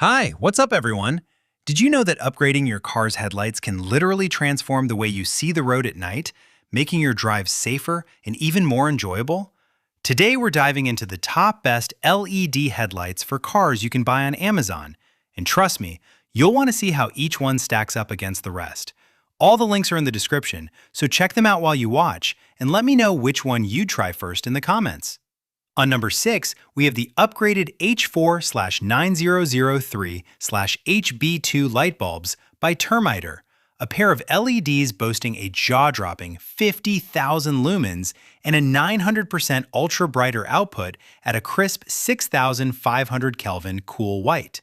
Hi, what's up everyone? Did you know that upgrading your car's headlights can literally transform the way you see the road at night, making your drive safer and even more enjoyable? Today we're diving into the top best LED headlights for cars you can buy on Amazon. And trust me, you'll want to see how each one stacks up against the rest. All the links are in the description, so check them out while you watch, and let me know which one you'd try first in the comments. On number 6, we have the upgraded H4/9003/HB2 light bulbs by Termitor, a pair of LEDs boasting a jaw-dropping 50,000 lumens and a 900% ultra-brighter output at a crisp 6,500 Kelvin cool white.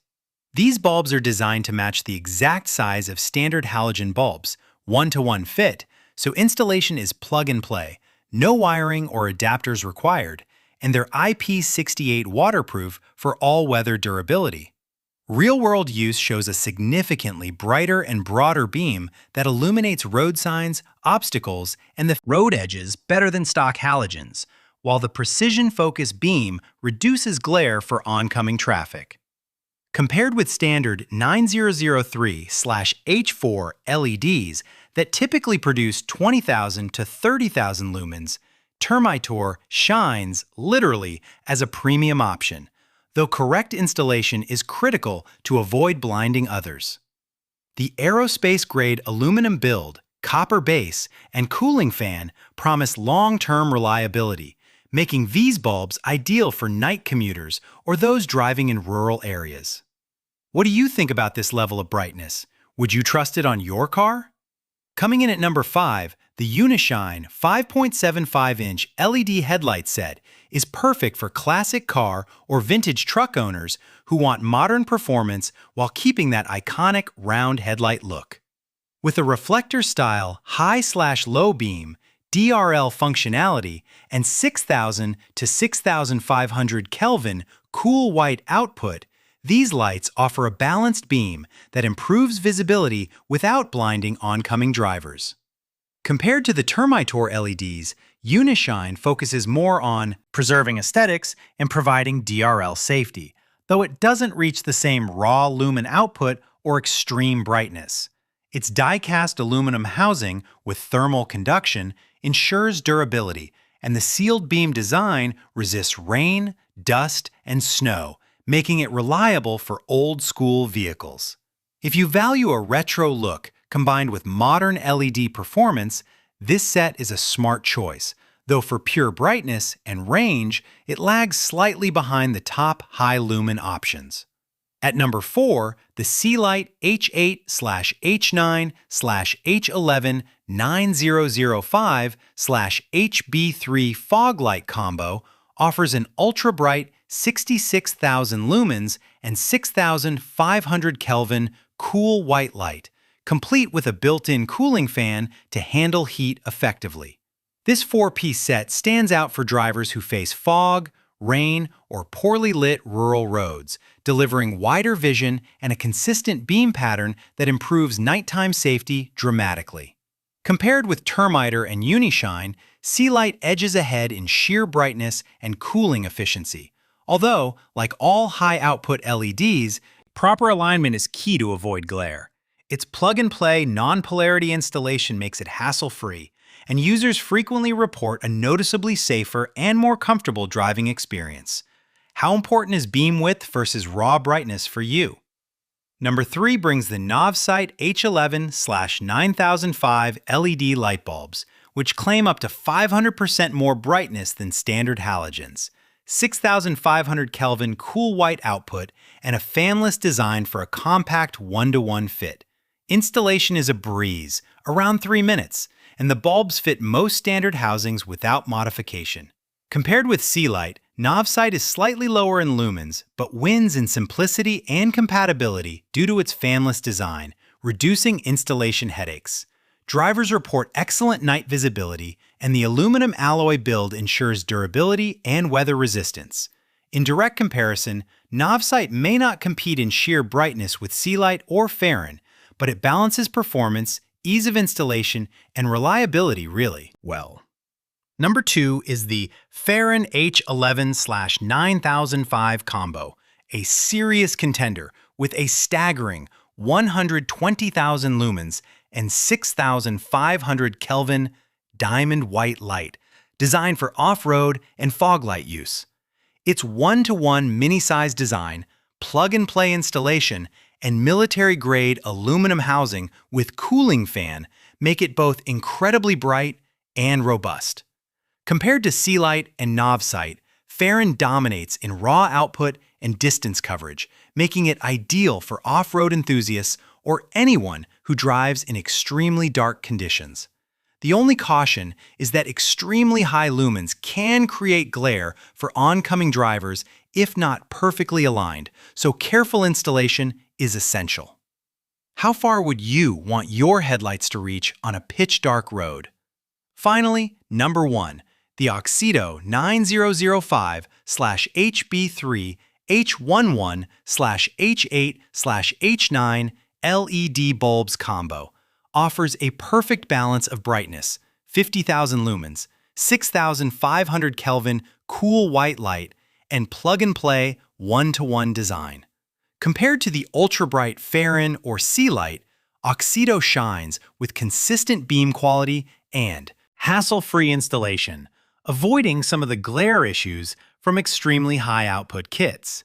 These bulbs are designed to match the exact size of standard halogen bulbs, 1-to-1 fit, so installation is plug-and-play, no wiring or adapters required, and they're IP68 waterproof for all-weather durability. Real-world use shows a significantly brighter and broader beam that illuminates road signs, obstacles, and the road edges better than stock halogens, while the precision focus beam reduces glare for oncoming traffic. Compared with standard 9003/H4 LEDs that typically produce 20,000 to 30,000 lumens, Termitor shines literally as a premium option, though correct installation is critical to avoid blinding others. The aerospace-grade aluminum build, copper base, and cooling fan promise long-term reliability, making these bulbs ideal for night commuters or those driving in rural areas. What do you think about this level of brightness? Would you trust it on your car? Coming in at number 5, the UNI-SHINE 5.75-inch LED Headlight Set is perfect for classic car or vintage truck owners who want modern performance while keeping that iconic round headlight look. With a reflector-style high/low beam, DRL functionality, and 6,000 to 6,500 Kelvin cool white output, these lights offer a balanced beam that improves visibility without blinding oncoming drivers. Compared to the Termitor LEDs, UNI-SHINE focuses more on preserving aesthetics and providing DRL safety, though it doesn't reach the same raw lumen output or extreme brightness. Its die-cast aluminum housing with thermal conduction ensures durability, and the sealed beam design resists rain, dust, and snow, making it reliable for old-school vehicles. If you value a retro look combined with modern LED performance, this set is a smart choice, though for pure brightness and range, it lags slightly behind the top high-lumen options. At number 4, the SEALIGHT H8/H9/H11 9005/HB3 fog light combo offers an ultra-bright 66,000 lumens and 6,500 Kelvin cool white light, complete with a built-in cooling fan to handle heat effectively. This 4-piece set stands out for drivers who face fog, rain, or poorly lit rural roads, delivering wider vision and a consistent beam pattern that improves nighttime safety dramatically. Compared with Termitor and UNI-SHINE, SEALIGHT edges ahead in sheer brightness and cooling efficiency. Although, like all high-output LEDs, proper alignment is key to avoid glare. Its plug-and-play, non-polarity installation makes it hassle-free, and users frequently report a noticeably safer and more comfortable driving experience. How important is beam width versus raw brightness for you? Number 3 brings the NOVSIGHT H11/9005 LED light bulbs, which claim up to 500% more brightness than standard halogens. 6,500 Kelvin cool white output, and a fanless design for a compact 1-to-1 fit. Installation is a breeze, around 3 minutes, and the bulbs fit most standard housings without modification. Compared with SEALIGHT, NOVSIGHT is slightly lower in lumens, but wins in simplicity and compatibility due to its fanless design, reducing installation headaches. Drivers report excellent night visibility, and the aluminum alloy build ensures durability and weather resistance. In direct comparison, NOVSIGHT may not compete in sheer brightness with SEALIGHT or FAHREN, but it balances performance, ease of installation, and reliability really well. Number 2 is the FAHREN H11/9005 combo, a serious contender with a staggering 120,000 lumens and 6,500 Kelvin diamond white light, designed for off-road and fog light use. Its one-to-one mini-size design, plug-and-play installation, and military-grade aluminum housing with cooling fan make it both incredibly bright and robust. Compared to SEALIGHT and NOVSIGHT, FAHREN dominates in raw output and distance coverage, making it ideal for off-road enthusiasts or anyone who drives in extremely dark conditions. The only caution is that extremely high lumens can create glare for oncoming drivers if not perfectly aligned, so careful installation is essential. How far would you want your headlights to reach on a pitch-dark road? Finally, number 1, the AUXITO 9005/HB3H11/H8/H9 LED bulbs combo offers a perfect balance of brightness, 50,000 lumens, 6,500 Kelvin cool white light, and plug-and-play one-to-one design. Compared to the ultra-bright FAHREN or SEALIGHT, AUXITO shines with consistent beam quality and hassle-free installation, avoiding some of the glare issues from extremely high-output kits.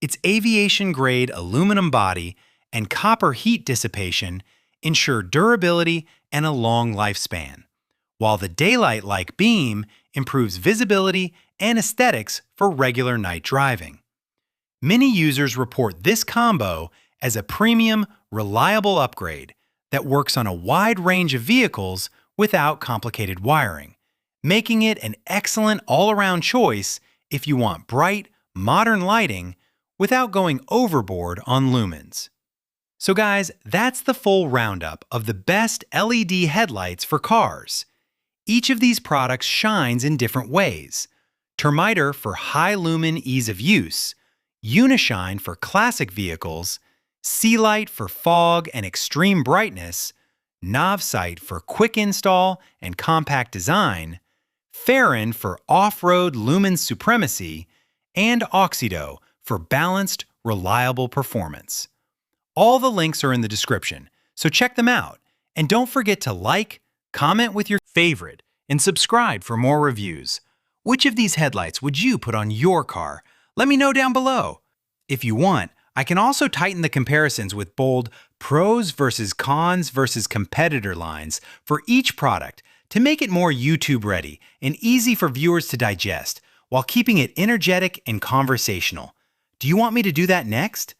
Its aviation-grade aluminum body and copper heat dissipation ensure durability and a long lifespan, while the daylight-like beam improves visibility and aesthetics for regular night driving. Many users report this combo as a premium, reliable upgrade that works on a wide range of vehicles without complicated wiring, making it an excellent all-around choice if you want bright, modern lighting without going overboard on lumens. So guys, that's the full roundup of the best LED headlights for cars. Each of these products shines in different ways. Termitor for high-lumen ease of use, UNI-SHINE for classic vehicles, SEALIGHT for fog and extreme brightness, NOVSIGHT for quick install and compact design, FAHREN for off-road lumen supremacy, and AUXITO for balanced, reliable performance. All the links are in the description, so check them out. And don't forget to like, comment with your favorite, and subscribe for more reviews. Which of these headlights would you put on your car? Let me know down below. If you want, I can also tighten the comparisons with bold pros versus cons versus competitor lines for each product to make it more YouTube ready and easy for viewers to digest while keeping it energetic and conversational. Do you want me to do that next?